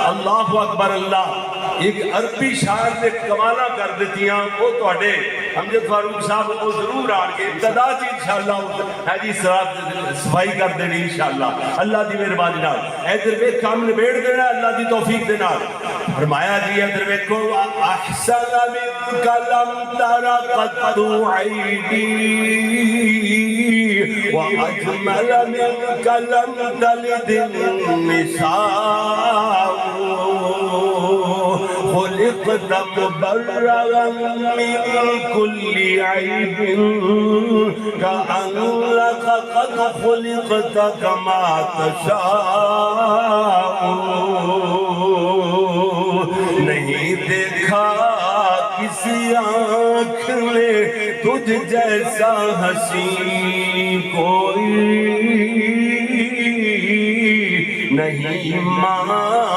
اللہ اکبر اللہ. ایک عربی شاعر نے کمالا کر دیتیاں وہ توڑے امجد فاروق صاحب کو ضرور آن کے ابتدا جی انشاءاللہ ہے جی صفائی کر دینی انشاءاللہ اللہ دی مہربانی نال. ادھر ویکھ کام نبیڑ دینا اللہ دی توفیق دے نال. فرمایا جی ادھر ویکھو احسن منک لم تر قط عیدی واجمل منک لم تلد النساء خلقت مبررا من كل عيب كأنك قد خلقت كما تشاء. نہیں دیکھا کسی آنکھ نے تجھ جیسا حسین کوئی نہیں ماں.